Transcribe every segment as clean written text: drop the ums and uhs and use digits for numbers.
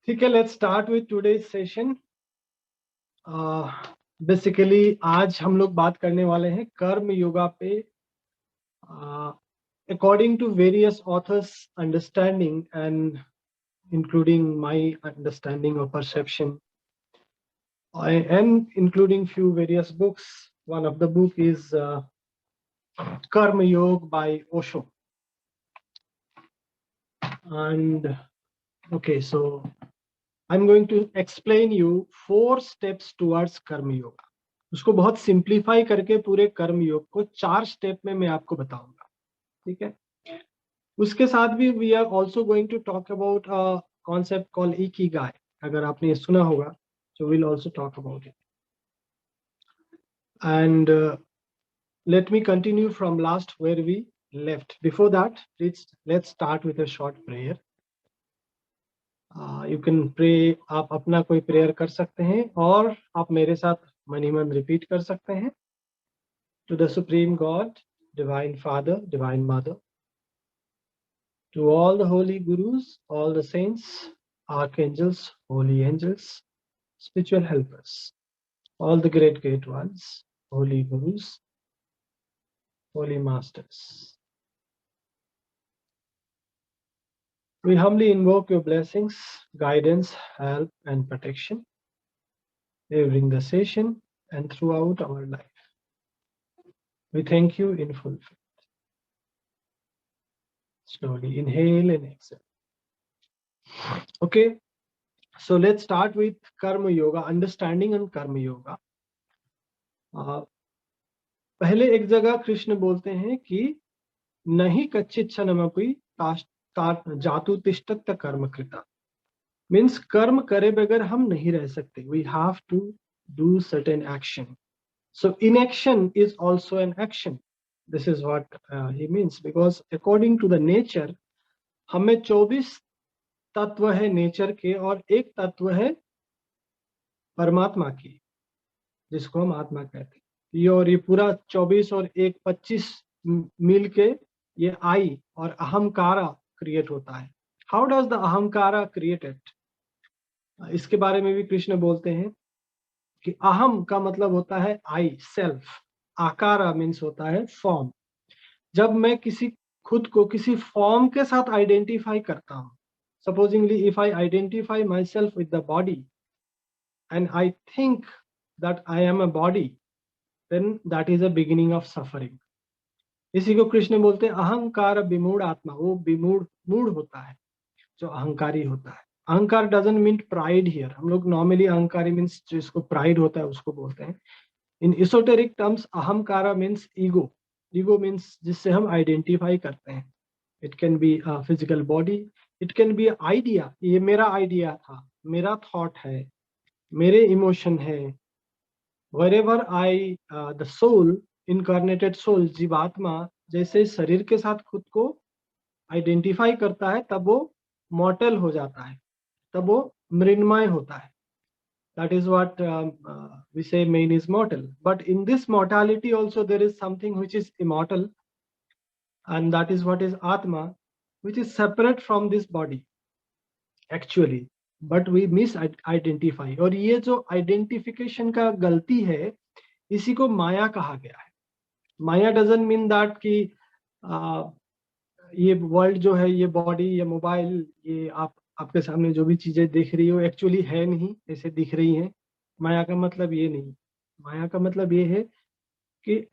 ठीक है, let's start with today's session. Basically आज हम लोग बात करने वाले हैं कर्म योगा पे, according to various authors understanding and including my understanding of perception and including few various books. One of the book is Karma Yoga by Osho. And okay, so I'm going to explain you 4 steps towards Karma Yoga. उसको बहुत simplify करके पूरे कर्म योग को 4 step में मैं आपको बताऊंगा, ठीक है। उसके साथ भी we are also going to talk about a concept called ikigai. अगर आपने ये सुना होगा तो will also talk about it. And let me continue from last where we left. Before that, let's start with a short prayer. You can pray. आप अपना कोई prayer कर सकते हैं और आप मेरे साथ मनी मन रिपीट कर सकते हैं। To the Supreme God, Divine Father, Divine Mother, to all the holy gurus, all the saints, archangels, holy angels, spiritual helpers, all the great ones, holy gurus, holy masters. We humbly invoke your blessings, guidance, help, and protection during the session and throughout our life. We thank you in full faith. Slowly inhale and exhale. Okay, so let's start with Karma Yoga, understanding on Karma Yoga. पहले एक जगह कृष्ण बोलते हैं कि नहीं कच्चिच्छनमपि जातु तिष्ठत कर्म कृता। मीन्स कर्म करे बगैर हम नहीं रह सकते। We have to do certain action. So inaction is also an action. This is what he means, because according to the nature, हमें 24 तत्व है नेचर के और एक तत्व है परमात्मा की, जिसको हम आत्मा कहते हैं। ये पूरा 24 और 1 25 मिल के ये आई और अहंकारा क्रिएट होता है। How does the ahankara created? इसके बारे में भी कृष्ण बोलते हैं कि अहम का मतलब होता है आई, सेल्फ। आकारा मीन्स होता है फॉर्म। जब मैं किसी खुद को किसी फॉर्म के साथ आइडेंटिफाई करता हूं, supposingly if I identify my self with the body and I think that I am a body, then that is a beginning of suffering. इसी को कृष्ण बोलते हैं अहंकार विमूढ़ आत्मा। वो विमूढ़ मूढ़ होता है जो अहंकारी होता है। अहंकार डजंट मीन प्राइड हियर। हम लोग नॉर्मली अहंकारी मीन्स जिसको प्राइड होता है उसको बोलते हैं। In esoteric terms ahankara means ego. Ego means जिससे हम आइडेंटिफाई करते हैं। It can be physical body, it can be idea. ये मेरा आइडिया था, मेरा थॉट है, मेरे इमोशन है। wherever I the soul, incarnated soul, जीवात्मा जैसे शरीर के साथ खुद को आइडेंटिफाई करता है तब वो मॉर्टल हो जाता है, तब वो मृण्मय होता है। That is what we say man is mortal. But in this mortality also there is something which is immortal, and that is what is Atma, which is separate from this body actually, but we misidentify. और ये जो identification का गलती है, इसी को माया कहा गया है। माया डजंट मीन दैट कि ये वर्ल्ड जो है, ये बॉडी, ये मोबाइल, ये आपके सामने जो भी चीजें दिख रही हो एक्चुअली है नहीं, ऐसे दिख रही हैं। माया का मतलब ये नहीं। माया का मतलब ये है कि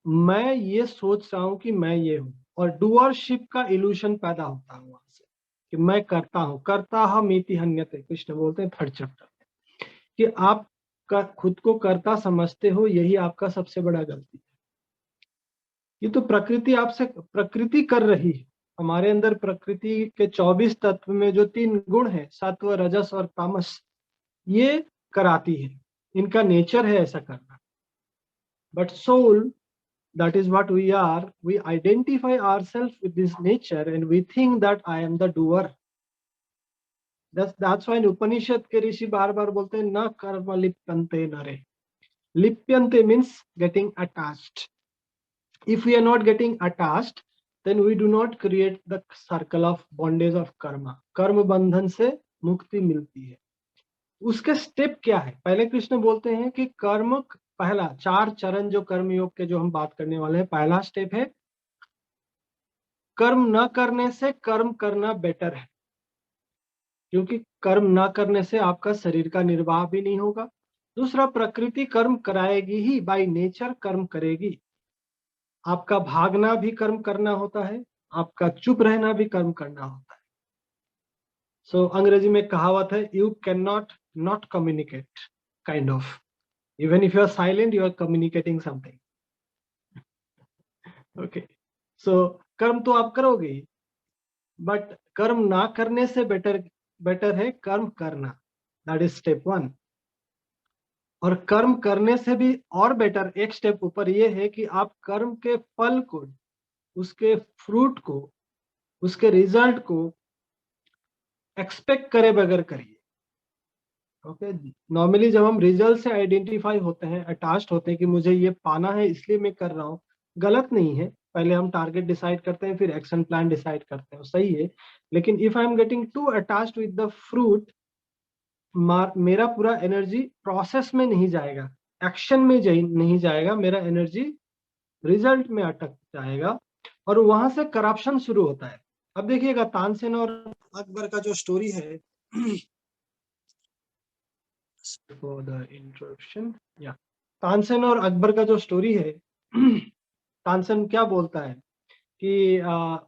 मैं ये सोच रहा हूं कि मैं ये हूं, और डूअरशिप का इल्यूशन पैदा होता है वहां से कि मैं करता हूं। कर्ता हम इति हन्यते, कृष्ण बोलते हैं 3rd चैप्टर में, कि आप खुद को कर्ता समझते हो, यही आपका सबसे बड़ा गलती है। ये तो प्रकृति आपसे प्रकृति कर रही है। हमारे अंदर प्रकृति के 24 तत्व में जो 3 गुण है, सत्व, रजस और तामस, ये कराती है। इनका नेचर है ऐसा करना। But soul, that is what we are, we identify ourselves with this nature and we think that I am the doer. That's why Upanishad के ऋषि बार बार बोलते हैं न कर्म लिप्यन्ते नरे। लिप्यन्ते means getting attached. If we are not getting attached, then we do not create the circle of bondage of karma. कर्म बंधन से मुक्ति मिलती है। उसके स्टेप क्या है? पहले कृष्ण बोलते हैं कि कर्म, पहला 4 चरण जो कर्म योग के जो हम बात करने वाले हैं, पहला स्टेप है कर्म न करने से कर्म करना बेटर है, क्योंकि कर्म न करने से आपका शरीर का निर्वाह भी नहीं होगा। दूसरा, प्रकृति कर्म कराएगी ही, बाय नेचर कर्म करेगी। आपका भागना भी कर्म करना होता है, आपका चुप रहना भी कर्म करना होता है। सो अंग्रेजी में कहावत है, you can not not communicate, kind of, even if you are silent you are communicating something. Okay, so कर्म तो आप करोगे ही, बट कर्म ना करने से बेटर है कर्म करना। That is step 1। और कर्म करने से भी और बेटर एक स्टेप ऊपर ये है कि आप कर्म के फल को, उसके फ्रूट को, उसके रिजल्ट को एक्सपेक्ट करे बगैर करिए। ओके, नॉर्मली जब हम रिजल्ट से आइडेंटिफाई होते हैं, अटैच्ड होते हैं कि मुझे ये पाना है इसलिए मैं कर रहा हूँ, गलत नहीं है। पहले हम टारगेट डिसाइड करते हैं, फिर एक्शन प्लान डिसाइड करते हैं, सही है। लेकिन if I am getting to attached with the fruit, मेरा पूरा एनर्जी प्रोसेस में नहीं जाएगा, एक्शन में नहीं जाएगा, मेरा एनर्जी रिजल्ट में अटक जाएगा, और वहां से करप्शन शुरू होता है। अब देखिएगा, तानसेन और अकबर का जो स्टोरी है, फॉर द इंट्रोडक्शन, या तानसेन और अकबर का जो स्टोरी है, तानसेन क्या बोलता है कि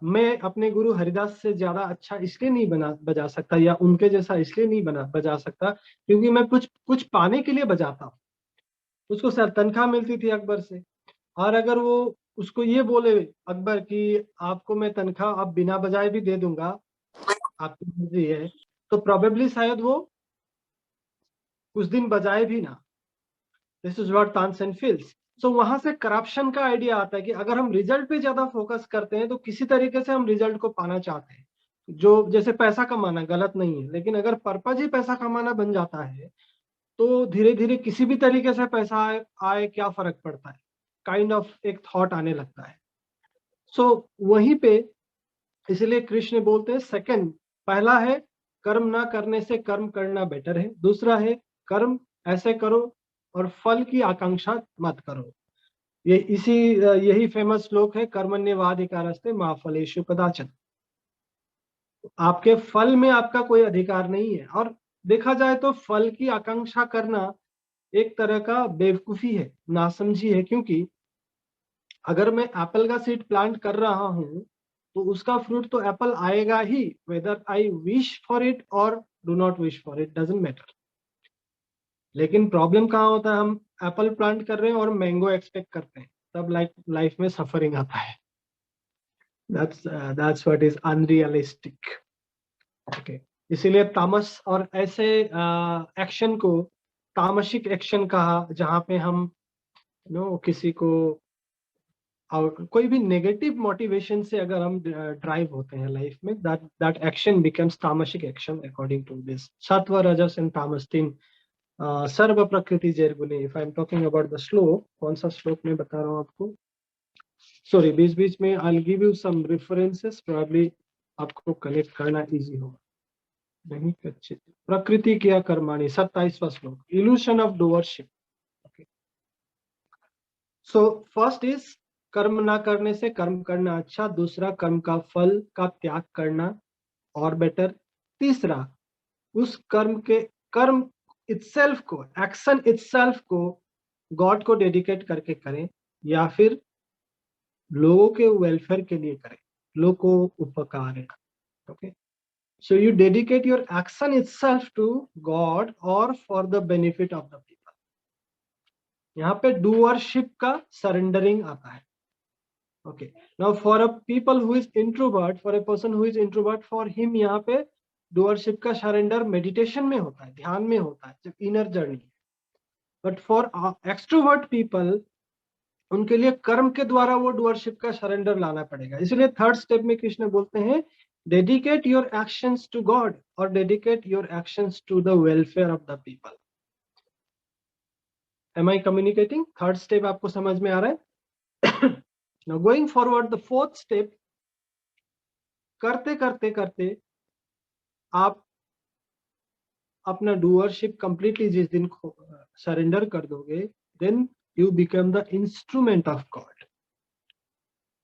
मैं अपने गुरु हरिदास से ज्यादा अच्छा इसलिए नहीं बजा सकता, या उनके जैसा इसलिए नहीं बजा सकता क्योंकि मैं कुछ कुछ पाने के लिए बजाता हूँ। उसको सर तनख्वाह मिलती थी अकबर से, और अगर वो उसको ये बोले अकबर कि आपको मैं तनख्वाह अब बिना बजाए भी दे दूंगा, आपकी मर्जी है, तो प्रोबेबली शायद वो कुछ दिन बजाए भी ना। This is what Tansen feels. So वहां से करप्शन का आइडिया आता है कि अगर हम रिजल्ट पे ज्यादा फोकस करते हैं तो किसी तरीके से हम रिजल्ट को पाना चाहते हैं, जो जैसे पैसा कमाना गलत नहीं है, लेकिन अगर पर्पज ही पैसा कमाना बन जाता है तो धीरे धीरे किसी भी तरीके से पैसा आए क्या फर्क पड़ता है, काइंड ऑफ एक थॉट आने लगता है। सो वहीं पे इसलिए कृष्ण बोलते हैं सेकंड, पहला है कर्म ना करने से कर्म करना बेटर है। दूसरा है कर्म ऐसे करो और फल की आकांक्षा मत करो। यही फेमस श्लोक है, कर्मण्येवाधिकारस्ते मा फलेषु कदाचन। आपके फल में आपका कोई अधिकार नहीं है। और देखा जाए तो फल की आकांक्षा करना एक तरह का बेवकूफी है, नासमझी है, क्योंकि अगर मैं एप्पल का सीड प्लांट कर रहा हूं तो उसका फ्रूट तो एप्पल आएगा ही, whether I wish for it और do not wish for it, doesn't matter. लेकिन प्रॉब्लम कहाँ होता है, हम एप्पल प्लांट कर रहे हैं और मैंगो एक्सपेक्ट करते हैं, तब लाइफ में सफरिंग आता है। That's what is unrealistic. Okay, इसीलिए तामस और ऐसे एक्शन को तामसिक एक्शन कहा, जहां पे हम किसी को, और कोई भी नेगेटिव मोटिवेशन से अगर हम ड्राइव होते हैं लाइफ में, that action becomes tamasic action according to this sattva rajas and tamas तीन सर्व प्रकृति जैर्गुणे। If I am talking about the shloka, कौन सा श्लोक मैं बता रहा हूँ आपको, सॉरी, बीच बीच में I will give you some references, probably आपको कनेक्ट करना इजी होगा। नहीं कच्चित प्रकृति किया कर्माणि, 27वां श्लोक, illusion of doership. So first is कर्म ना करने से कर्म करना अच्छा। दूसरा, कर्म का फल का त्याग करना और बेटर। तीसरा, उस कर्म इटसेल्फ को, एक्शन इटसेल्फ को गॉड को डेडिकेट करके करें, या फिर लोगों के वेलफेयर के लिए करें, लोगों को उपकार है। Okay, so you dedicate your action itself to God और for the benefit of the people. यहाँ पे डूअरशिप का सरेंडरिंग आता है। Okay. Now for a people who is introvert, for a person who is introvert, for him यहाँ पे doership का surrender meditation में होता है, ध्यान में होता है, जब inner journey. But for extrovert people, उनके लिए कर्म के द्वारा वो डूअरशिप का सरेंडर लाना पड़ेगा। इसलिए थर्ड स्टेप में कृष्ण बोलते हैं dedicate your actions to God और dedicate your actions to the welfare of the people. Am I communicating? Third step आपको समझ में आ रहा है? Now going forward, the fourth step, करते करते करते आप अपना डूअरशिप कंप्लीटली जिस दिन सरेंडर कर दोगे, then you become the instrument of God.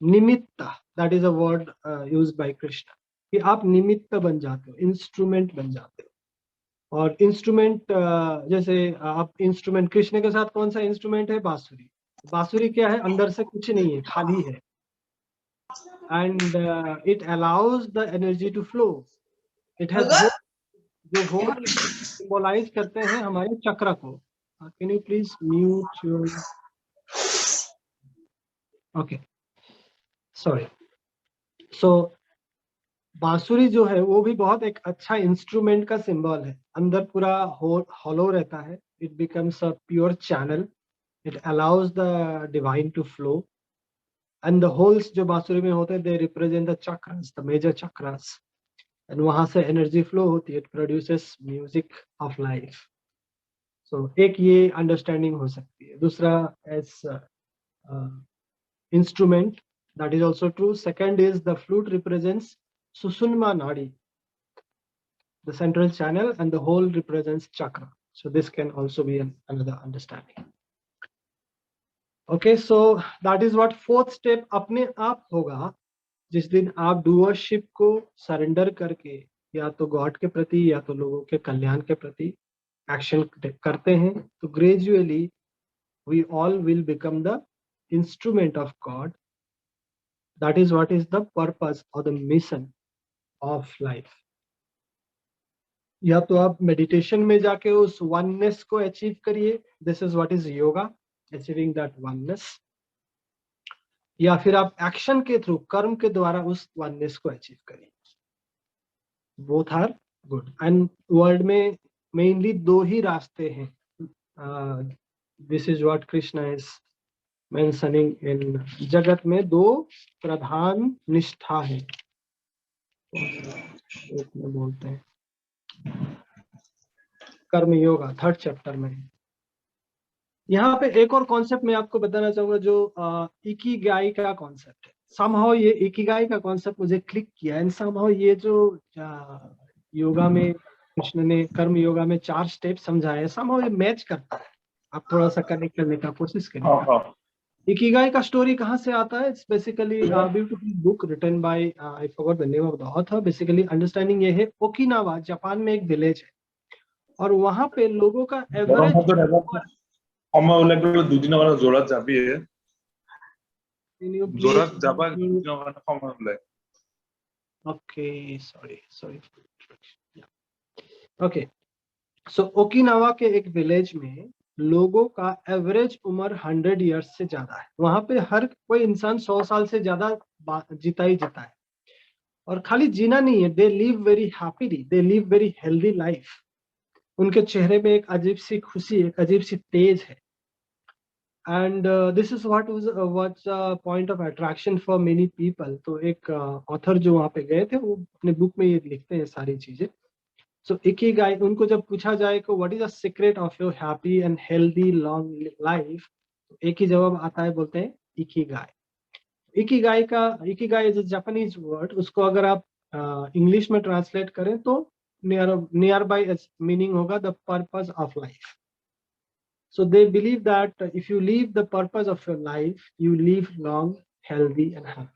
Nimitta, that is a word used by Krishna, कि आप निमित्त बन जाते हो, इंस्ट्रूमेंट बन जाते हो। और इंस्ट्रूमेंट, जैसे आप इंस्ट्रूमेंट, कृष्ण के साथ कौन सा इंस्ट्रूमेंट है? बांसुरी। बांसुरी क्या है? अंदर से कुछ नहीं है, खाली है, and it allows the energy to flow. It has hole, जो होल सिंबलाइज करते हैं हमारे चक्र को। Can you please mute your, okay, sorry. So बांसुरी जो है वो भी बहुत एक अच्छा इंस्ट्रूमेंट का सिंबल है। अंदर पूरा हॉलो रहता है, it becomes a pure channel, it allows the divine to flow, and the holes जो बांसुरी में होते हैं, they represent the chakras, the major chakras, and वहां से एनर्जी फ्लो होती है, it produces music of life. So एक ये अंडरस्टैंडिंग हो सकती है। दूसरा, as instrument, that is also true. Second is the flute represents Sushumna Nadi, the central channel, and the whole represents chakra. So this can also be another understanding. Okay, so that is what fourth step अपने आप होगा जिस दिन आप doership को surrender करके या तो गॉड के प्रति या तो लोगों के कल्याण के प्रति एक्शन करते हैं, तो gradually we all will become the instrument of God. That is what is the purpose or the mission of life. या तो आप मेडिटेशन में जाके उस वननेस को अचीव करिए, this is what is yoga, achieving that oneness, या फिर आप एक्शन के थ्रू, कर्म के द्वारा उस वननेस को अचीव करिए। Both are good, and world में मेनली दो ही रास्ते हैं। This is what Krishna is mentioning in, जगत में दो प्रधान निष्ठा है, बोलते हैं कर्म योगा, थर्ड चैप्टर में। यहाँ पे एक और कॉन्सेप्ट मैं आपको बताना चाहूंगा जो इकिगाई का कॉन्सेप्ट है। समहाउ ये इकिगाई का कॉन्सेप्ट मुझे क्लिक किया, एंड समहाउ ये जो योगा में कृष्ण ने कर्म योगा में 4 स्टेप समझाए, समहाउ ये मैच करता है। आप थोड़ा सा कनेक्ट करने का कोशिश करिए। इकिगाई का स्टोरी कहाँ से आता है? It's basically beautiful book written by, I forgot the name of the author. Basically understanding ये है, ओकिनावा जापान में एक विलेज है, और वहां पे लोगों का एवरेज, সময় লাগবে দুদিনের মানে জোড়া যাবি জোড়া যাবা দুদিনের মানে সময় লাগে। Okay, sorry. Okay, so Okinawa के एक विलेज में लोगों का एवरेज उम्र 100 इयर्स से ज्यादा है। वहां पे हर कोई इंसान 100 साल से ज्यादा जीता ही जीता है, और खाली जीना नहीं है, they live very happily, they live very healthy life. उनके चेहरे में एक अजीब सी खुशी, एक अजीब सी तेज है, and this is what was point of attraction for many people. तो एक ऑथर जो वहां पे गए थे, वो अपने बुक में ये लिखते हैं सारी चीजें। सो इकिगाई, उनको जब पूछा जाए कि what is the secret of your happy and healthy long life, तो एक ही जवाब आता है, बोलते हैं Ikigai. Ikigai is a Japanese word, उसको अगर आप इंग्लिश में ट्रांसलेट करें तो नियर बाय मीनिंग होगा the purpose of life. So they believe that if you live the purpose of your life, you live long, healthy and happy.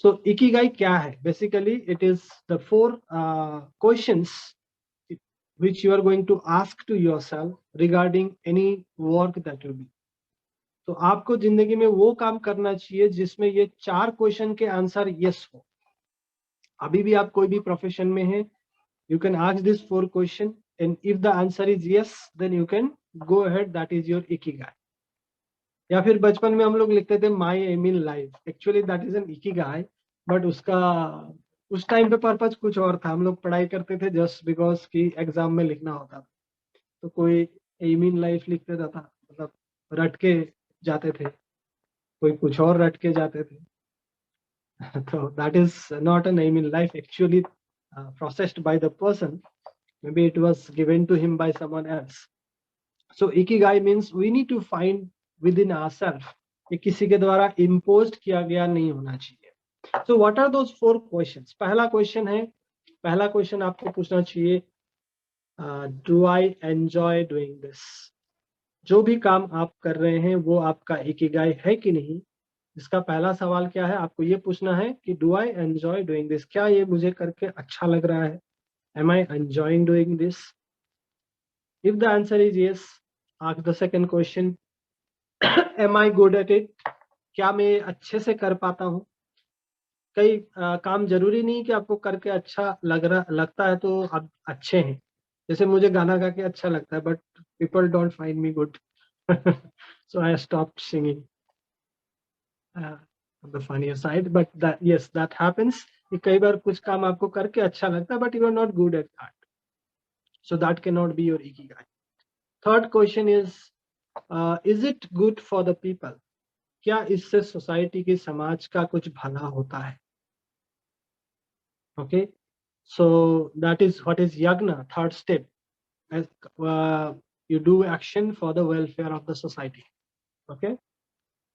So ikigai क्या है? Basically it is the 4 questions which you are going to ask to yourself regarding any work that you do. तो आपको जिंदगी में वो काम करना चाहिए जिसमें ये 4 क्वेश्चन के आंसर यस हो। अभी भी आप कोई भी प्रोफेशन में है, you can ask this 4 question, and if the answer is yes, then you can go ahead, that is your ikigai. या फिर बचपन में हम लोग लिखते थे my aim in life, actually that is an ikigai, but उसका उस टाइम पे पर्पज कुछ और था। हम लोग पढ़ाई करते थे जस्ट बिकॉज कि एग्जाम में लिखना होता था, तो कोई एम इन लाइफ लिख देता था, मतलब रट के जाते थे, कोई कुछ और रट के जाते थे। तो that is not an aim in life, actually processed by the person, maybe it was given to him by someone else. So ikigai means we need to find within ourselves, ये किसी के द्वारा imposed किया गया नहीं होना चाहिए। So what are those 4 questions? पहला क्वेश्चन आपको पूछना चाहिए, do I enjoy doing this? जो भी काम आप कर रहे हैं वो आपका इकिगाई है कि नहीं? इसका पहला सवाल क्या है, आपको ये पूछना है कि do I enjoy doing this, क्या ये मुझे करके अच्छा लग रहा है? Am I enjoying doing this? If the answer is yes, ask the second question, am I good at it? क्या मैं अच्छे से कर पाता हूँ? कई काम जरूरी नहीं कि आपको करके अच्छा लगता है तो आप अच्छे हैं। जैसे मुझे गाना गा के अच्छा लगता है, but people don't find me good, so I stop singing the funny side, but that, yes, that happens कि कई बार कुछ काम आपको करके अच्छा लगता है but you are not good at that, so that can not be your ikigai. Third question is it good for the people? क्या इससे सोसाइटी की, समाज का कुछ भला होता है? Okay, so that is what is yagna, third step, as you do action for the welfare of the society. Okay,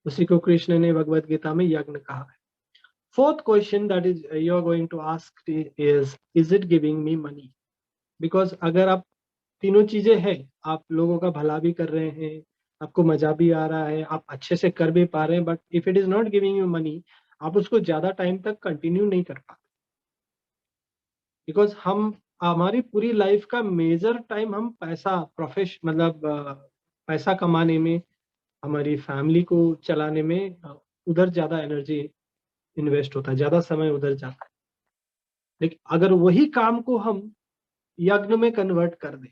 उसी को कृष्ण ने भगवत गीता में यज्ञ कहा है। Fourth question that is you are going to ask is it giving me money? Because अगर आप तीनों चीजें हैं, आप लोगों का भला भी कर रहे हैं, आपको मजा भी आ रहा है, आप अच्छे से कर भी पा रहे हैं, but if it is not giving you money, आप उसको ज्यादा टाइम तक कंटिन्यू नहीं कर पाते। बिकॉज हम, हमारी पूरी लाइफ का मेजर टाइम हम पैसा, मतलब पैसा कमाने में, हमारी फैमिली को चलाने में, उधर ज्यादा एनर्जी इन्वेस्ट होता है, ज्यादा समय उधर जाता है। लेकिन अगर वही काम को हम यज्ञ में कन्वर्ट कर दें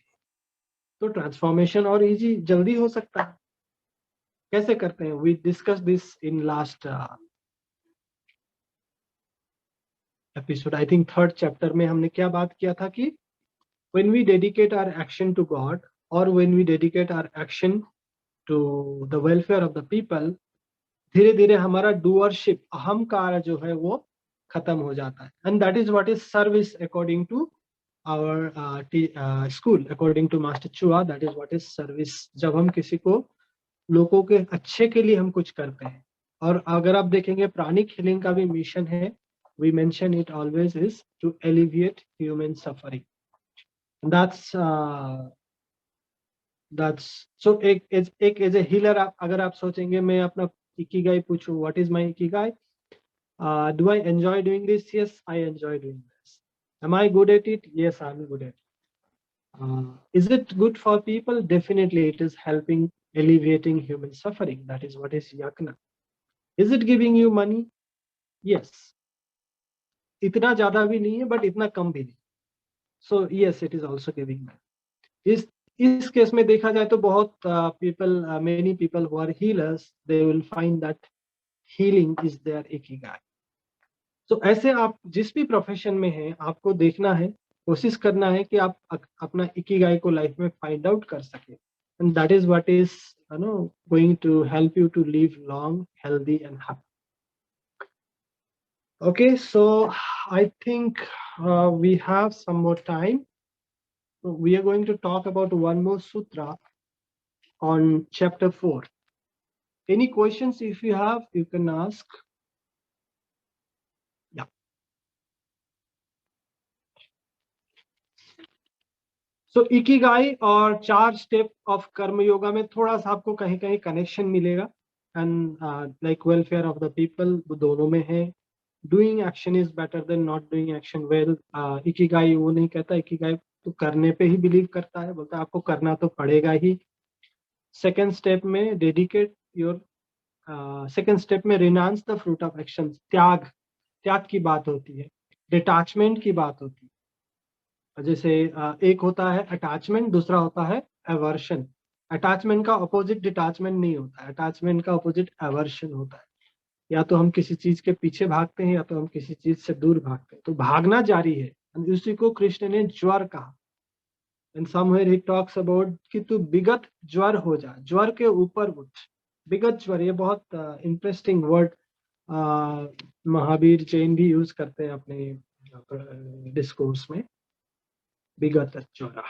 तो ट्रांसफॉर्मेशन और इजी, जल्दी हो सकता है। कैसे करते हैं? We discuss this in last episode, I think third chapter में हमने क्या बात किया था कि when we dedicate our action to God, or when we dedicate our action to the welfare of the people, धीरे धीरे हमारा डूअरशिप, अहंकार जो है वो खत्म हो जाता है। And that is what is service according to our school, according to master Choa, that is what is service. जब हम किसी को, लोगों के अच्छे के लिए हम कुछ करते हैं। और अगर आप देखेंगे प्राणिक हीलिंग का भी मिशन है, we mention it always, is to alleviate human suffering. That's so एक एज ए हीलर, अगर आप सोचेंगे मैं अपना इकिगाई पूछूं, what is my ikigai? Do I enjoy doing this? Yes, I enjoy doing this. Am I good at it? Yes, I am good at it. Is it good for people? Definitely it is helping alleviating human suffering. That is what is yagna. Is it giving you money? Yes. इतना ज्यादा भी नहीं है but इतना कम भी नहीं, so yes, it is also giving money. इस case में देखा जाए तो बहुत people, many people who are healers, they will find that healing is there ikigai. तो ऐसे आप जिस भी प्रोफेशन में हैं, आपको देखना है, कोशिश करना है कि आप अपना इकिगाई को लाइफ में फाइंड आउट कर सके, and that is what is going to help you to live long, healthy and happy. Okay, so I think we have some more time. So we are going to talk about one more sutra on chapter 4. Any questions if you have, you can ask. Yeah. So Ikigai और 4 step of कर्म योगा में थोड़ा सा आपको कहीं कहीं connection मिलेगा, and like welfare of the people, दोनों में है। Doing action is better than not doing action well. Ikigai वो नहीं कहता, इकिगाई तो करने पे ही बिलीव करता है, बोलता है आपको करना तो पड़ेगा ही। सेकेंड स्टेप में डेडिकेट योर, सेकेंड स्टेप में renounce the fruit of action, त्याग, त्याग की बात होती है, डिटैचमेंट की बात होती है। जैसे एक होता है अटैचमेंट, दूसरा होता है एवर्शन। अटैचमेंट का अपोजिट डिटैचमेंट नहीं होता है, अटैचमेंट का अपोजिट एवर्शन होता है। या तो हम किसी चीज के पीछे भागते हैं या तो हम किसी चीज से दूर भागते हैं, तो भागना जारी है। उसी को कृष्ण ने ज्वर कहा। And somewhere he talks about कि तू विगत ज्वर हो जा, ज्वर के ऊपर उठ। विगत ज्वर, ये बहुत इंटरेस्टिंग वर्ड महावीर जैन भी यूज करते हैं अपने डिस्कोर्स में, विगत ज्वर।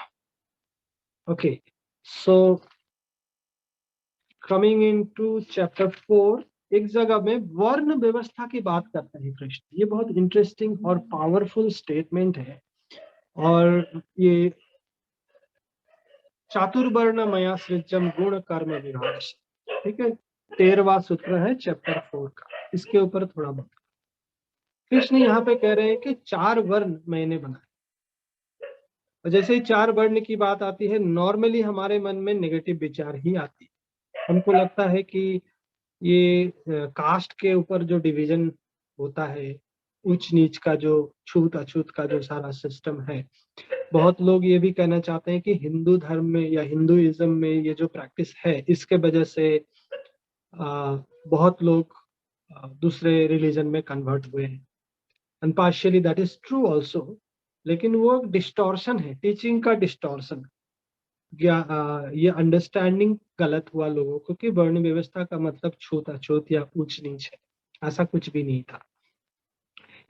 Okay, so coming into chapter 4, एक जगह में वर्ण व्यवस्था की बात करते हैं कृष्ण। ये बहुत इंटरेस्टिंग और पावरफुल स्टेटमेंट है, और ये चातुर्वर्ण मया सृजम गुण कर्म विभाग। ठीक है, 13वां सूत्र है चैप्टर 4 का, इसके ऊपर थोड़ा बहुत कृष्ण यहाँ पे कह रहे हैं कि 4 वर्ण मैंने बनाए। और जैसे ही 4 वर्ण की बात आती है, नॉर्मली हमारे मन में नेगेटिव विचार ही आती है। हमको लगता है कि ये कास्ट के ऊपर जो डिवीजन होता है, उच्च नीच का जो छूत अछूत का जो सारा सिस्टम है, बहुत लोग ये भी कहना चाहते हैं कि हिंदू धर्म में या हिंदुइज्म में ये जो प्रैक्टिस है, इसके वजह से बहुत लोग दूसरे रिलीजन में कन्वर्ट हुए हैं। And partially that is true also, लेकिन वो डिस्टॉर्शन है, टीचिंग का डिस्टॉर्शन। ये अंडरस्टैंडिंग गलत हुआ लोगों को कि वर्ण व्यवस्था का मतलब छूत अछूत या ऊंच नीच है, ऐसा कुछ भी नहीं था।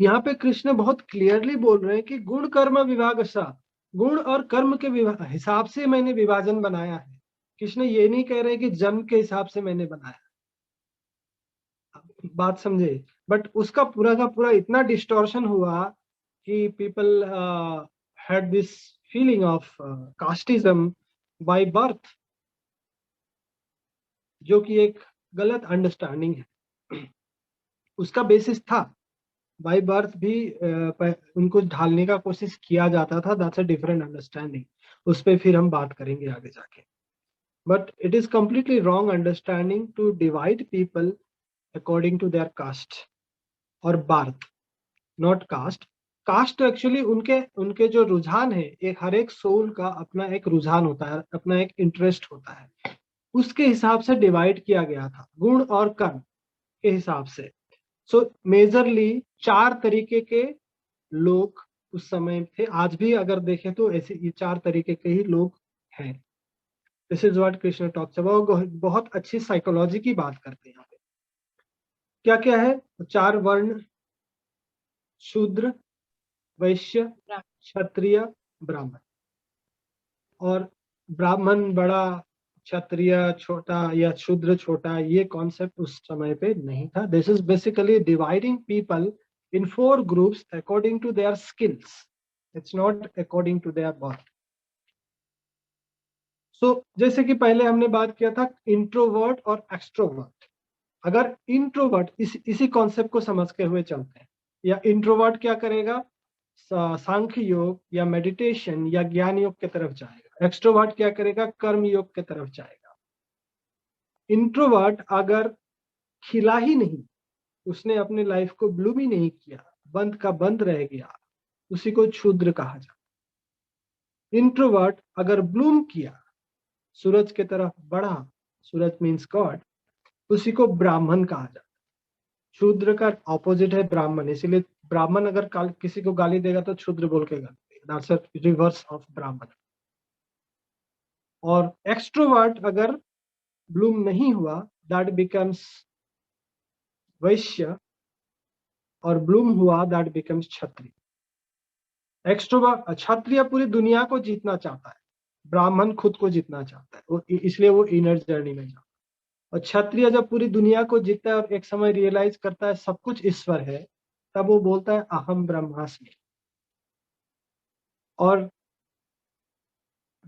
यहाँ पे कृष्ण बहुत क्लियरली बोल रहे हैं कि गुण कर्म विभाग सा, गुण और कर्म के हिसाब से मैंने विभाजन बनाया है। कृष्ण ये नहीं कह रहे कि जन्म के हिसाब से मैंने बनाया, बात समझे। बट उसका पूरा का पूरा इतना डिस्टॉर्शन हुआ कि people had this feeling of casteism by birth, जो कि एक गलत अंडरस्टैंडिंग है। उसका बेसिस था बाय बर्थ भी, उनको ढालने का कोशिश किया जाता था, दैट्स अ डिफरेंट अंडरस्टैंडिंग, उस पर फिर हम बात करेंगे आगे जाके। But it is completely wrong understanding to divide people according to their caste और बर्थ, नॉट कास्ट। कास्ट तो एक्चुअली उनके उनके जो रुझान है, एक हर एक सोल का अपना एक रुझान होता है, अपना एक इंटरेस्ट होता है, उसके हिसाब से डिवाइड किया गया था गुण और कर्म के हिसाब से। सो मेजरली 4 तरीके के लोग उस समय थे, आज भी अगर देखें तो ऐसे ये 4 तरीके के ही लोग हैं। This is what Krishna talks about. बहुत अच्छी साइकोलॉजी की बात करते हैं यहाँ पे। क्या क्या है? 4 वर्ण, शूद्र, वैश्य, क्षत्रिय, ब्राह्मण। और ब्राह्मण बड़ा, क्षत्रिय छोटा या शूद्र छोटा, ये कॉन्सेप्ट उस समय पे नहीं था। This is basically dividing people in 4 groups according to their skills, it's not according to their birth. So जैसे कि पहले हमने बात किया था इंट्रोवर्ट और एक्सट्रोवर्ट। अगर इंट्रोवर्ट इसी कॉन्सेप्ट को समझ के हुए चलते हैं, या इंट्रोवर्ट क्या करेगा, सांख्य योग या मेडिटेशन या ज्ञान योग की तरफ जाएगा। एक्सट्रोवर्ट क्या करेगा, कर्म योग की तरफ जाएगा। इंट्रोवर्ट अगर खिला ही नहीं, उसने अपने लाइफ को ब्लूम ही नहीं किया, बंद का बंद रह गया, उसी को क्षुद्र कहा जाता। इंट्रोवर्ट अगर ब्लूम किया, सूरज की तरफ बढ़ा, सूरज मीन्स गॉड, उसी को ब्राह्मण कहा जाता है। शूद्र का ऑपोजिट है ब्राह्मण, इसीलिए ब्राह्मण अगर किसी को गाली देगा तो क्षुद्र बोल के गाली देगा, दैट्स अ रिवर्स ऑफ ब्राह्मण। और एक्सट्रोवर्ट अगर ब्लूम नहीं हुआ, दैट बिकम्स वैश्य, और ब्लूम हुआ दैट बिकम्स क्षत्रिय। एक्सट्रोवर्ट क्षत्रिय पूरी दुनिया को जीतना चाहता है, ब्राह्मण खुद को जीतना चाहता है, इसलिए वो इनर जर्नी में जाता है। और क्षत्रिय जब पूरी दुनिया को जीतता है और एक समय रियलाइज करता है सब कुछ ईश्वर है, तब वो बोलता है अहम ब्रह्मास्मि। और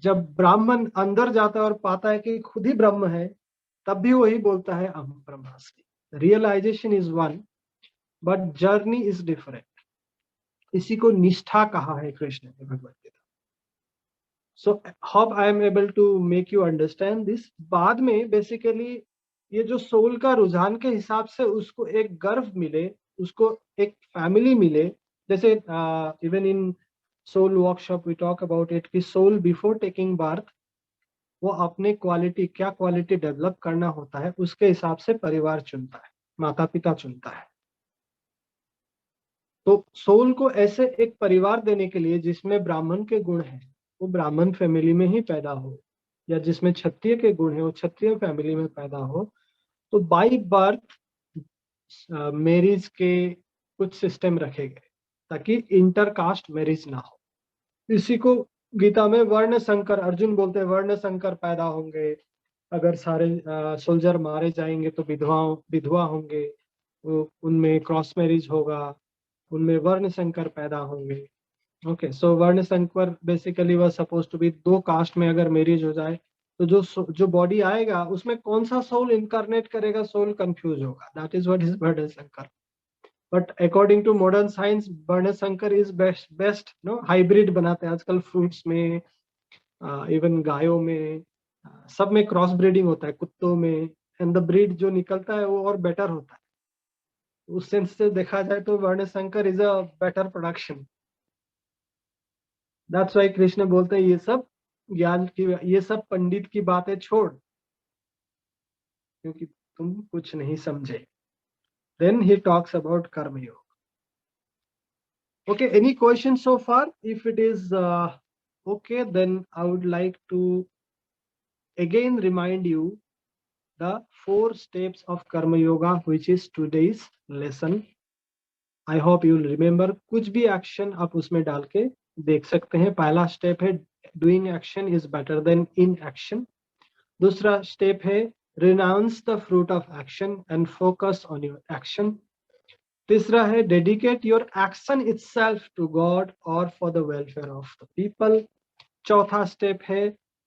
जब ब्राह्मण अंदर जाता है और पाता है कि खुद ही ब्रह्म है, तब भी वही बोलता है अहम ब्रह्मास्मि। Realisation is one, but journey is different. इसी को निष्ठा कहा है कृष्ण ने Bhagavad Gita. So how I am able to make you understand this. बाद में बेसिकली ये जो सोल का रुझान के हिसाब से उसको एक गर्व मिले, उसको एक फैमिली मिले। जैसे even in soul workshop we talk about it कि सोल बिफोर टेकिंग बर्थ, वो अपने क्वालिटी, क्या क्वालिटी डेवलप करना होता है, उसके हिसाब से परिवार चुनता है, माता पिता चुनता है। तो सोल को ऐसे एक परिवार देने के लिए जिसमें ब्राह्मण के गुण हैं, वो ब्राह्मण फैमिली में ही पैदा हो, या जिसमें क्षत्रिय के गुण है वो क्षत्रिय फैमिली में पैदा हो। तो बाई बर्थ मैरिज के कुछ सिस्टम रखे गए ताकि इंटरकास्ट मैरिज ना हो। इसी को गीता में वर्ण संकर, अर्जुन बोलते हैं वर्ण संकर पैदा होंगे, अगर सारे सोल्जर मारे जाएंगे तो विधवा होंगे, उनमें क्रॉस मैरिज होगा, उनमें वर्ण संकर पैदा होंगे। ओके, सो वर्ण संकर basically was suppose to be, दो कास्ट में अगर मैरिज हो जाए तो जो बॉडी आएगा उसमें कौन सा सोल इनकारनेट करेगा, सोल कंफ्यूज होगा, दैट इज व्हाट इज वर्ण संकर. But according to modern science वर्ण संकर इज बेस्ट नो, हाइब्रिड बनाते हैं आजकल फ्रूट्स में, इवन गायों में, सब में क्रॉस ब्रीडिंग होता है, कुत्तों में, एंड द ब्रीड जो निकलता है वो और बेटर होता है. उस सेंस से देखा जाए तो वर्ण संकर is a better production. That's why Krishna बोलते हैं ये सब ज्ञान की, ये सब पंडित की बातें छोड़, क्योंकि तुम कुछ नहीं समझे. देन ही टॉक्स अबाउट कर्म योग. Okay, any questions so far? If it is okay, then I would like to again remind you the 4 steps of Karma Yoga, which is today's lesson. I hope you will remember. कुछ भी action आप उसमें डाल के देख सकते हैं. पहला step है doing action is better than inaction. दूसरा step है renounce the fruit of action and focus on your action. तीसरा है dedicate your action itself to God or for the welfare of the people. चौथा step है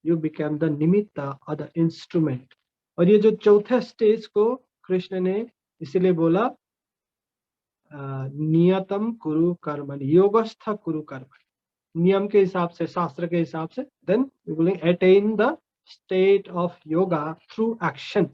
you become the निमित्ता or the instrument. और ये जो चौथे stage को कृष्ण ने इसीलिए बोला नियतम कुरु कर्मण, योगस्थ कुरु कर्मण, नियम के हिसाब से, शास्त्र के हिसाब से, then we will attain the state of yoga through action.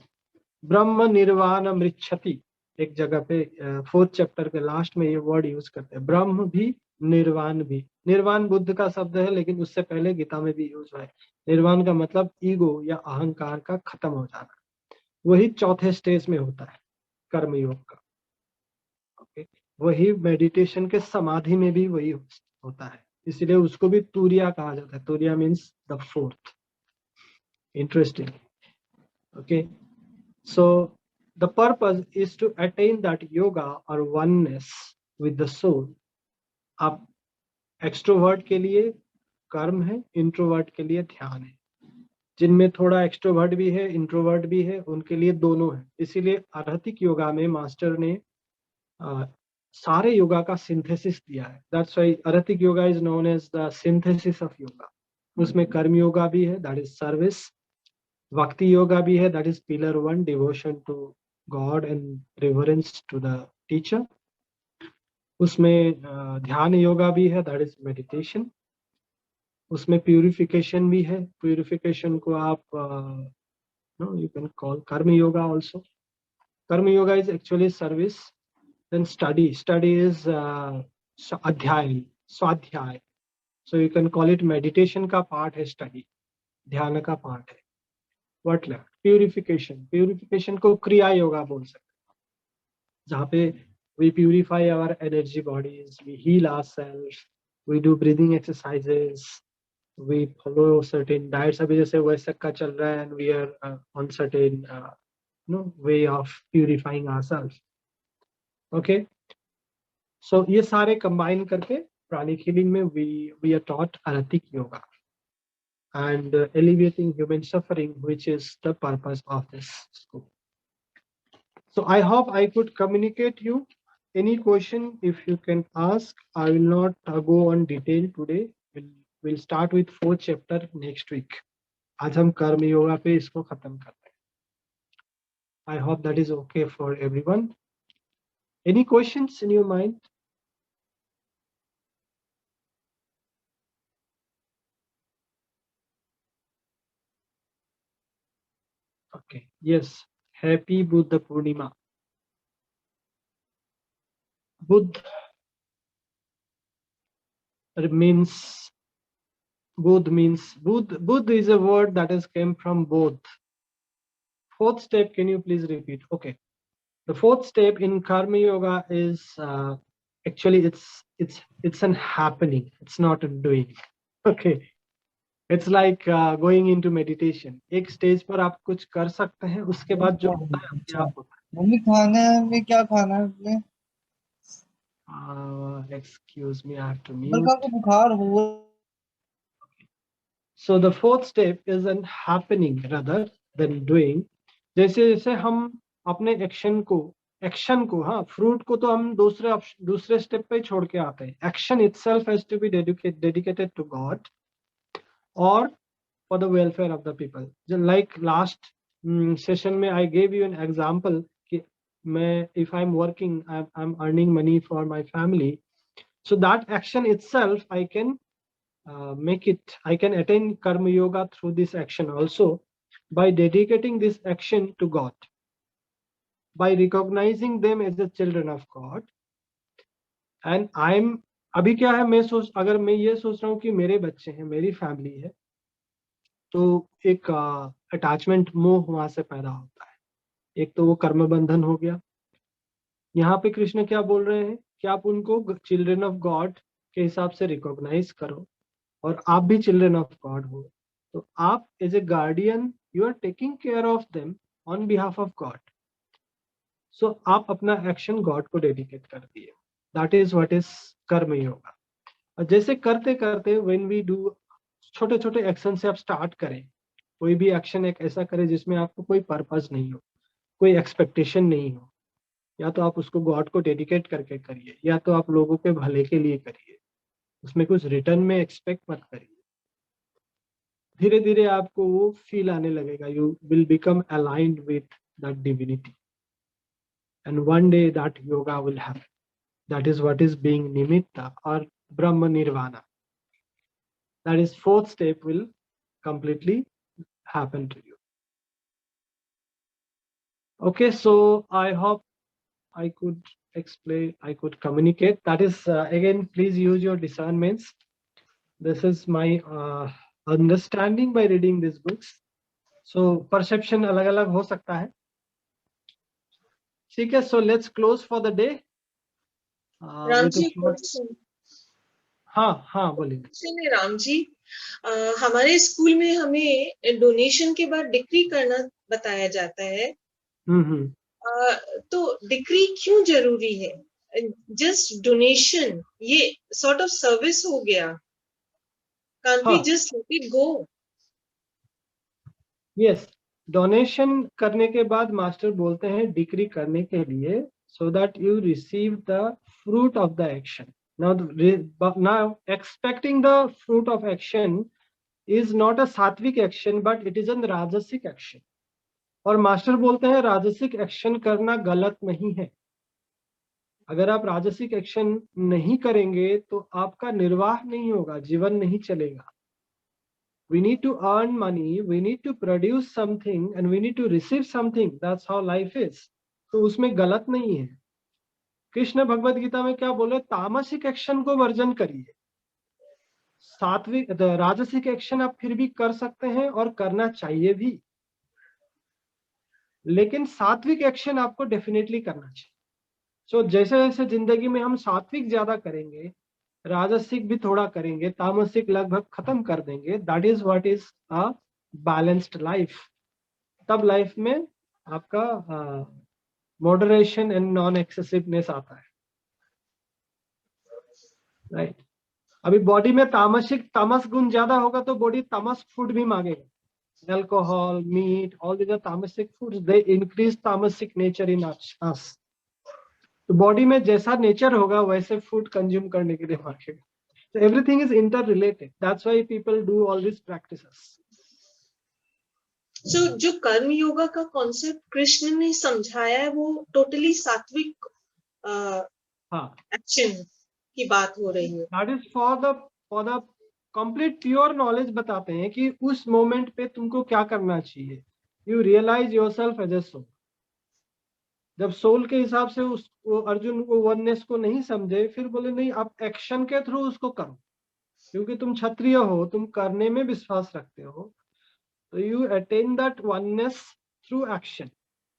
ब्रह्म निर्वाण मृच्छति, एक जगह पे 4th चैप्टर के लास्ट में ये वर्ड यूज करते हैं, ब्रह्म भी निर्वाण भी. निर्वाण बुद्ध का शब्द है, लेकिन उससे पहले गीता में भी यूज हुआ है. निर्वाण का मतलब ईगो या अहंकार का खत्म हो जाना. वही चौथे स्टेज में होता है कर्मयोग का. ओके, वही मेडिटेशन के समाधि में भी वही होता है, इसलिए उसको भी तुरिया कहा जाता है. तुरिया means the 4th. Interesting. Okay, so the purpose is to attain that yoga or oneness with the soul. अब एक्सट्रोवर्ट के लिए कर्म है, इंट्रोवर्ट के लिए ध्यान है. जिनमें थोड़ा एक्सट्रोवर्ट भी है, इंट्रोवर्ट भी है, उनके लिए दोनों है. इसीलिए आध्यात्मिक योगा में मास्टर ने सारे योगा का सिंथेसिस दिया है. दैट्स व्हाई आध्यात्मिक yoga is known as the synthesis of yoga. उसमें कर्म योगा भी है, दैट इज सर्विस. भक्ति योगा भी है, that is pillar 1, devotion to God and reverence to the teacher. उसमें ध्यान योगा भी है, दैट इज मेडिटेशन. उसमें प्यूरिफिकेशन भी है, प्यूरिफिकेशन को आप यू कैन कॉल कर्म योगा आल्सो. कर्म yoga is actually service. Then study is अध्याय, स्वाध्याय. So you can call it meditation का पार्ट है स्टडी, ध्यान का पार्ट है. What left? प्यूरिफिकेशन को क्रिया योगा बोल सकते हैं, जहाँ पे we purify our energy bodies, we heal ourselves, we do breathing exercises, we follow certain diets. अभी जैसे वैसक का चल रहा है, and we are on certain way of purifying ourselves. Okay, so ये सारे combine करके pranic healing में we are taught आध्यात्मिक yoga and alleviating human suffering, which is the purpose of this school. So I hope I could communicate you. Any question, if you can ask. I will not go on detail today. We'll start with 4th chapter next week. आज हम कर्म योगा पे इसको खत्म करते हैं. I hope that is okay for everyone. Any questions in your mind? Okay. Yes. Happy Buddha Purnima. Buddha means Buddh is a word that has came from Bodh. 4th step, can you please repeat? Okay. The 4th step in Karma Yoga is actually it's an happening. It's not a doing. Okay. It's like going into meditation. एक stage पर आप कुछ कर सकते हैं, उसके बाद जो होता है अपने आप होता मम्मी खाना में क्या खाना है अपने? Excuse me, I have to mute. बल्कि को बुखार हुआ. So the 4th step is an happening rather than doing. जैसे जैसे हम अपने एक्शन को एक्शन को, हाँ फ्रूट को तो हम दूसरे स्टेप पे ही छोड़ के आते हैं. Action itself has to be dedicated to God or for the welfare of the people. Like last session में I gave you an example कि मैं if I'm working, I'm earning money for my family, so that action itself I can I can attain karma yoga through this action also, by dedicating this action to God, by recognizing them as the children of God. And अभी क्या है, अगर मैं ये सोच रहा हूँ कि मेरे बच्चे हैं, मेरी फैमिली है, तो एक अटैचमेंट, मोह वहां से पैदा होता है. एक तो वो कर्म बंधन हो गया. यहाँ पे कृष्ण क्या बोल रहे हैं कि आप उनको चिल्ड्रन ऑफ गॉड के हिसाब से रिकॉग्नाइज करो, और आप भी चिल्ड्रन ऑफ गॉड हो, तो आप as a guardian you are taking care of them on behalf of God. So आप अपना एक्शन गॉड को डेडिकेट कर दिए. दैट इज व्हाट इज कर्म योगा. और जैसे करते करते व्हेन वी डू, छोटे छोटे एक्शन से आप स्टार्ट करें. कोई भी एक्शन एक ऐसा करें जिसमें आपको कोई पर्पस नहीं हो, कोई एक्सपेक्टेशन नहीं हो. या तो आप उसको गॉड को डेडिकेट करके करिए, या तो आप लोगों के भले के लिए करिए, उसमें कुछ रिटर्न में एक्सपेक्ट मत करिए. धीरे धीरे आपको वो फील आने लगेगा. You will become aligned with that divinity, and one day that yoga will happen. That is what is being nimitta और brahma nirvana. That is fourth step will completely happen to you. Okay, so I hope I could explain, I could communicate. That is again, please use your discernments. This is my understanding by reading these books. So perception अलग अलग हो सकता है. ठीक है, so let's close for the day. Ram ji, हाँ बोलिए. राम जी, हमारे स्कूल में हमें डोनेशन के बाद डिक्री करना बताया जाता है. तो डिक्री क्यों जरूरी है? जस्ट डोनेशन ये सॉर्ट ऑफ सर्विस हो गया. Can't we just let it go? Yes, donation करने के बाद मास्टर बोलते हैं डिक्री करने के लिए, so that you receive the fruit of the action. Now expecting the fruit of action is not a sattvic action, but it is a rajasic action. और master बोलते हैं राजसिक एक्शन करना गलत नहीं है. अगर आप राजसिक एक्शन नहीं करेंगे तो आपका निर्वाह नहीं होगा, जीवन नहीं चलेगा. We need to earn money, we need to produce something, and we need to receive something. That's how life is. तो उसमें गलत नहीं है. कृष्ण भगवत गीता में क्या बोले? तामसिक एक्शन को वर्जन करिए. सात्विक राजसिक एक्शन आप फिर भी कर सकते हैं और करना चाहिए भी, लेकिन सात्विक एक्शन आपको डेफिनेटली करना चाहिए. सो जैसे जैसे जिंदगी में हम सात्विक ज्यादा करेंगे, राजसिक भी थोड़ा करेंगे, तामसिक लगभग खत्म कर देंगे, that is what is a balanced life. तब लाइफ में आपका मॉडरेशन एंड नॉन एक्सेसिवनेस आता है. राइट. अभी बॉडी में तामस गुण ज्यादा होगा तो बॉडी तामस फूड भी मांगेगा. Alcohol, meat, all these are tamasic foods. They increase tamasic nature in us. तो बॉडी में जैसा नेचर होगा वैसे फूड कंज्यूम करने के लिए मांगेगा. So everything is interrelated. That's why people do all these practices. So जो कर्म योगा का कॉन्सेप्ट कृष्ण ने समझाया है वो टोटली सात्विक एक्शन की बात हो रही है. That is for the complete pure knowledge. बताते हैं कि उस मोमेंट पे तुमको क्या करना चाहिए. You realize yourself as a soul. जब सोल के हिसाब से अर्जुन को वननेस को नहीं समझे, फिर बोले नहीं आप एक्शन के थ्रू उसको करो, क्योंकि तुम क्षत्रिय हो, तुम करने में विश्वास रखते हो, तो you attain that oneness through action.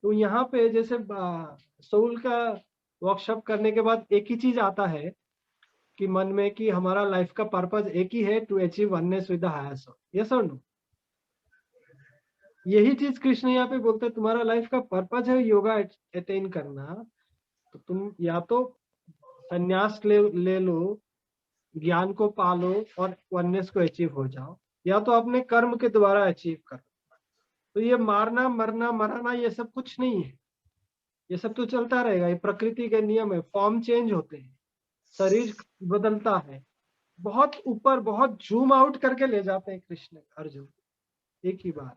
तो यहाँ पे जैसे सोल का वर्कशॉप करने के बाद एक ही चीज आता है कि मन में कि हमारा लाइफ का पर्पस एक ही है, to achieve oneness with the higher soul. Yes और नो? यही चीज कृष्ण यहाँ पे बोलते हैं, तुम्हारा लाइफ का पर्पस है योगा अटेन करना, तो तुम या तो संन्यास ले लो, ज्ञान को पालो और वननेस को अचीव हो जाओ, या तो अपने कर्म के द्वारा अचीव करो. तो ये मारना मरना मराना ये सब कुछ नहीं है. ये सब तो चलता रहेगा, ये प्रकृति के नियम है, फॉर्म चेंज होते हैं, शरीर बदलता है, बहुत ऊपर बहुत जूम आउट करके ले जाते हैं कृष्ण अर्जुन एक ही बार,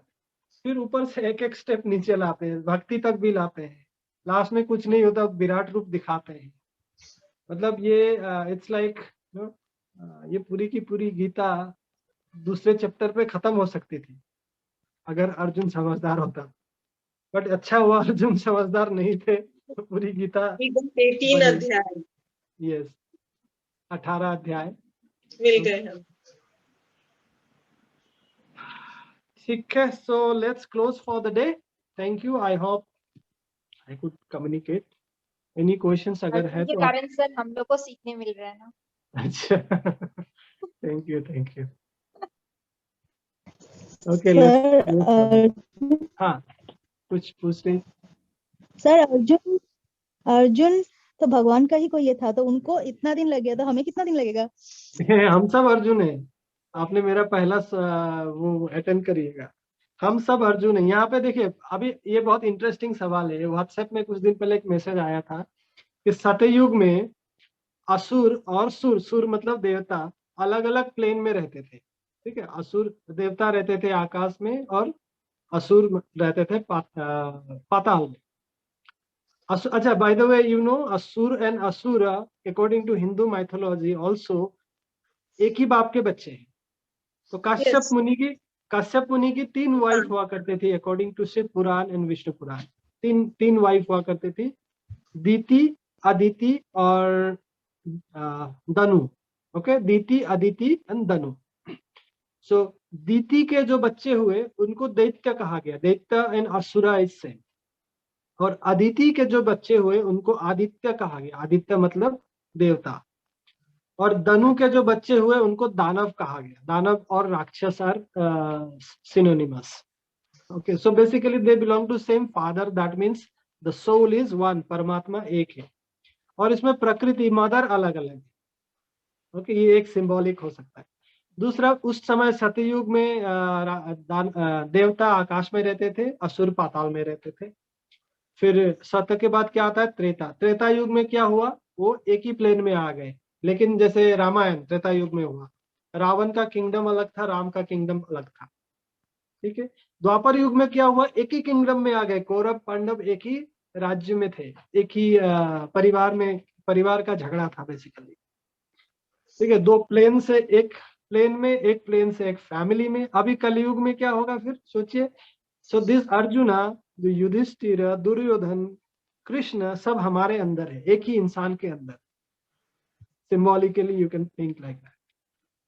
फिर ऊपर से एक एक स्टेप नीचे लाते हैं, भक्ति तक भी लाते हैं, लास्ट में कुछ नहीं होता, विराट रूप दिखाते हैं। मतलब ये इट्स लाइक ये पूरी की पूरी गीता दूसरे चैप्टर पे खत्म हो सकती थी अगर अर्जुन समझदार होता, बट अच्छा हुआ अर्जुन समझदार नहीं थे, तो पूरी गीता 18 अध्याय यस 18 अध्याय मिल गए हम। ठीक है, so let's close for the day. Thank you. I hope I could communicate. Any questions अगर है के तो कारण सर हम लोग को सीखने मिल रहा है ना। अच्छा thank you, thank you. Okay, let's sir हाँ कुछ पूछ रही सर अर्जुन तो भगवान का ही कोई ये था, तो उनको इतना दिन लग गया, तो हमें कितना दिन लगेगा? हम सब अर्जुन हैं, आपने मेरा पहला वो अटेंड करिएगा, हम सब अर्जुन हैं। यहाँ पे देखिए, अभी ये बहुत इंटरेस्टिंग सवाल है, व्हाट्सएप में कुछ दिन पहले एक मैसेज आया था कि सतयुग में असुर और सुर, सुर मतलब देवता, अलग अलग प्लेन में रहते थे, ठीक है, असुर देवता रहते थे आकाश में और असुर रहते थे पाताल में। अच्छा, by the way you know असुर एंड असुर according to Hindu mythology also एक ही बाप के बच्चे हैं। तो Yes. कश्यप मुनि की 3 वाइफ हुआ करते थे according to Shiv Purana and Vishnu Purana, तीन वाइफ हुआ करते थे, दीति, अदिति और Danu. Okay, Diti, Aditi and Danu. So Diti के जो बच्चे हुए उनको दैत्य कहा गया, दैत्य एंड असुरा इज सेम, और अदिति के जो बच्चे हुए उनको आदित्य कहा गया, आदित्य मतलब देवता, और दनु के जो बच्चे हुए उनको दानव कहा गया, दानव और राक्षस are synonymous. Okay, so basically they belong to same father, that means the soul is one, परमात्मा एक है, और इसमें प्रकृति मदर अलग अलग है। ओके, ये एक सिंबॉलिक हो सकता है। दूसरा, उस समय सतयुग में देवता आकाश में रहते थे, असुर पाताल में रहते थे। फिर सत्य के बाद क्या आता है? त्रेता युग में क्या हुआ? वो एक ही प्लेन में आ गए, लेकिन जैसे रामायण त्रेता युग में हुआ, रावण का किंगडम अलग था, राम का किंगडम अलग था, ठीक है। द्वापर युग में क्या हुआ? एक ही किंगडम में आ गए, कौरव पांडव एक ही राज्य में थे, एक ही परिवार का झगड़ा था बेसिकली, ठीक है। 2 प्लेन से एक प्लेन में, एक प्लेन से एक फैमिली में। अभी कलयुग में क्या होगा फिर सोचिए। सो दिस अर्जुना, युधिष्ठिर, दुर्योधन, कृष्ण सब हमारे अंदर है, एक ही इंसान के अंदर। Symbolically you can think like that.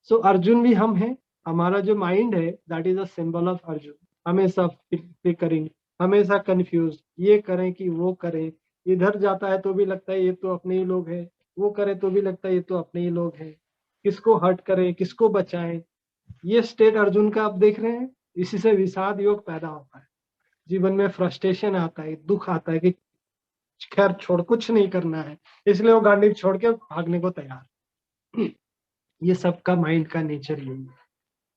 So Arjun भी हम हैं, हमारा जो माइंड है that is a symbol of Arjun. हमेशा फिकरिंग, हमेशा कंफ्यूज, ये करें कि वो करें, इधर जाता है तो भी लगता है ये तो अपने ही लोग हैं, वो करे तो भी लगता है ये तो अपने ही लोग हैं, किसको हर्ट करें, किसको बचाएं। ये स्टेट अर्जुन का आप देख रहे हैं, इसी से विषाद योग पैदा होता है, जीवन में फ्रस्ट्रेशन आता है, दुख आता है कि खैर छोड़, कुछ नहीं करना है, इसलिए वो गांडीव छोड़ के भागने को तैयार। ये सबका माइंड का नेचर यही है,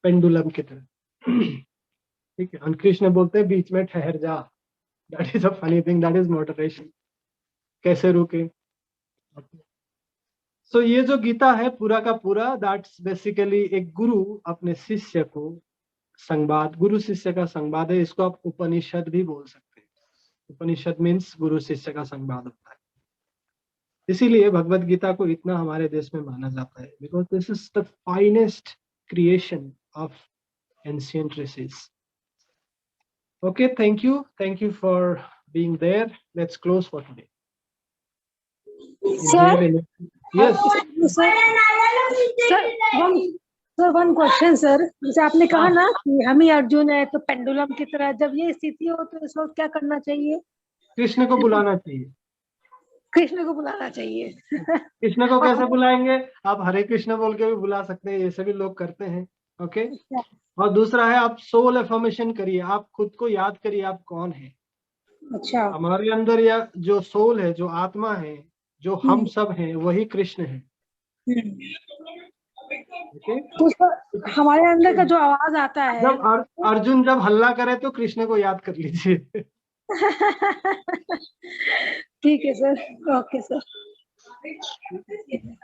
पेंडुलम की तरह, ठीक है। और कृष्ण बोलते हैं बीच में ठहर जा, that is a funny thing, that is moderation. कैसे रुके? सो ये जो गीता है पूरा का पूरा, दैट्स बेसिकली एक गुरु अपने शिष्य को संवाद, गुरु शिष्य का संवाद है। इसको आप उपनिषद भी बोल सकते हैं। उपनिषद मीन्स गुरु शिष्य का संवाद होता है, इसीलिए भगवत गीता को इतना हमारे देश में माना जाता है, because this is the finest creation of ancient rishis. Okay, thank you for being there. Let's close for today. Yes sir, one question sir, जैसे आपने कहा ना कि हम ही अर्जुन है, तो पेंडुलम की तरह जब ये स्थिति हो तो इस वक्त क्या करना चाहिए? कृष्ण को बुलाना चाहिए। कृष्ण को बुलाना चाहिए। कृष्ण को कैसे बुलाएंगे? आप हरे कृष्ण बोल के भी बुला सकते हैं, ये सभी लोग करते हैं। ओके, और दूसरा है आप सोल एफर्मेशन करिए, आप खुद को याद करिए आप कौन है। अच्छा, हमारे अंदर या जो सोल है, जो आत्मा है, जो हम सब हैं, वही कृष्ण है। ओके, तो हमारे अंदर का जो आवाज आता है, जब अर्जुन जब हल्ला करे तो कृष्ण को याद कर लीजिए। ठीक है सर, ओके सर।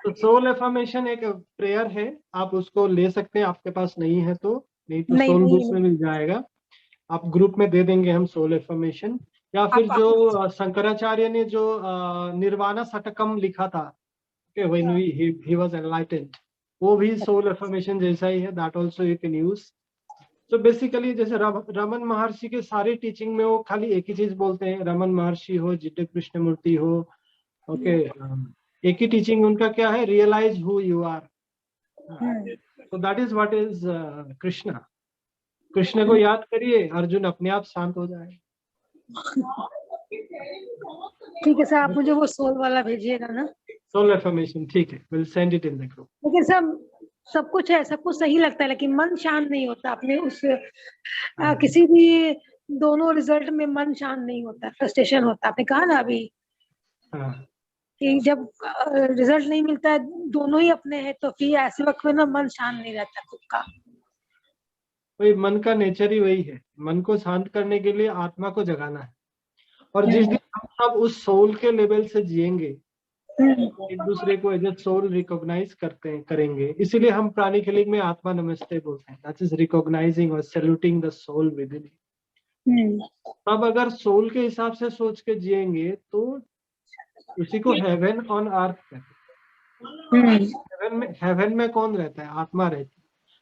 तो सोल एफर्मेशन एक प्रेयर है, आप उसको ले सकते हैं, आपके पास नहीं है तो, नहीं तो नहीं, सोल नहीं, बुक्स में मिल जाएगा, आप ग्रुप में दे देंगे हम सोल एफर्मेशन। या फिर आप जो शंकराचार्य ने जो निर्वाणा शतकम लिखा था, when he was enlightened, वो भी सोल एफर्मेशन जैसा ही है, that also you can use। तो बेसिकली जैसे रमन महर्षि के सारे टीचिंग में वो खाली एक ही चीज बोलते हैं, रमन महर्षि हो, जिड्डे कृष्णमूर्ति हो, ओके, एक ही टीचिंग उनका क्या है, रियलाइज हु यू आर। तो that is what is Krishna. Krishna को याद करिए, अर्जुन अपने आप शांत हो जाए। ठीक है सर, आप मुझे वो सोल वाला भेजिएगा ना। सोल एफर्मेशन, ठीक है, will send it in the group. लेकिन सब कुछ है, सब कुछ सही लगता है, लेकिन मन शांत नहीं होता। अपने उस किसी भी दोनों रिजल्ट में मन शांत नहीं होता, फ्रस्ट्रेशन होता। आपने कहा ना अभी कि जब रिजल्ट नहीं मिलता है, दोनों ही अपने हैं, तो फिर ऐसे वक्त में ना मन शांत नहीं रहता खुद का। वही मन का नेचर ही वही है, मन को शांत करने के लिए आत्मा को जगाना है। और जिस दिन हम सब उस सोल के लेवल से जिएंगे, एक दूसरे को एज ए सोल रिकॉग्नाइज करेंगे, इसीलिए हम प्राणिक हीलिंग में आत्मा नमस्ते बोलते हैं, दैट इज रिकॉग्नाइजिंग और saluting the soul within. तब अगर सोल के हिसाब से सोच के जिएंगे तो उसी को हेवन ऑन अर्थ कहते हैं। हेवन में कौन रहता है, आत्मा रहती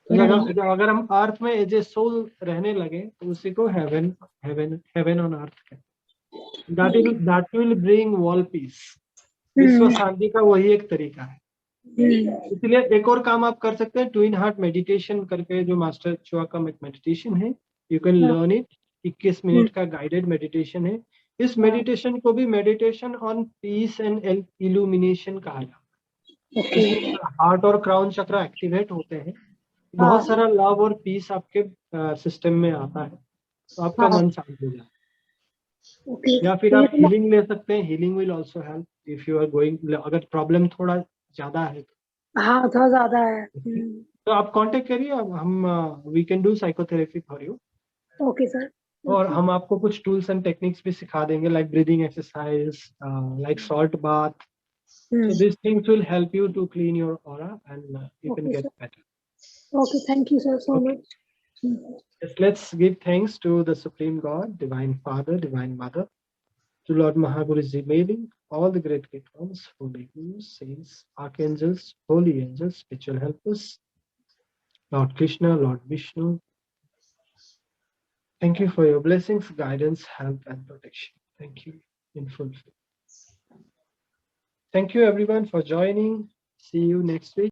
है। तो अगर हम अर्थ में एज ए सोल रहने लगे तो उसी को हेवन हेवन ऑन अर्थ कहते हैं। That will bring world peace. विश्व शांति का वही एक तरीका है। इसलिए एक और काम आप कर सकते हैं, ट्विन हार्ट मेडिटेशन करके, जो मास्टर चुआ का एक मेडिटेशन है, you can learn it. 21 minute का गाइडेड मेडिटेशन है। इस मेडिटेशन को भी meditation on peace and illumination कहा जाता है। हार्ट और क्राउन चक्र एक्टिवेट होते हैं, बहुत सारा लव और पीस आपके सिस्टम में आता है, तो आपका मन शांत हो जाता है। या फिर आप हीलिंग ले सकते हैं, healing will also help if you are going, अगर प्रॉब्लम थोड़ा ज्यादा है तो। हाँ, थोड़ा ज्यादा है। तो आप कांटेक्ट करिए, हम we can do psychotherapy for you. Okay sir. और हम आपको कुछ टूल्स एंड टेक्निक्स भी सिखा देंगे, like breathing exercise, like salt bath. So these things will help you to clean your aura and you can get better. Okay, thank you sir so much. Yes, let's give thanks to the Supreme God, Divine Father, Divine Mother, to Lord Mahaguru Zimeli, all the great ones, holy gurus, saints, archangels, holy angels, spiritual helpers, Lord Krishna, Lord Vishnu. Thank you for your blessings, guidance, help, and protection. Thank you in full. Thank you everyone for joining. See you next week.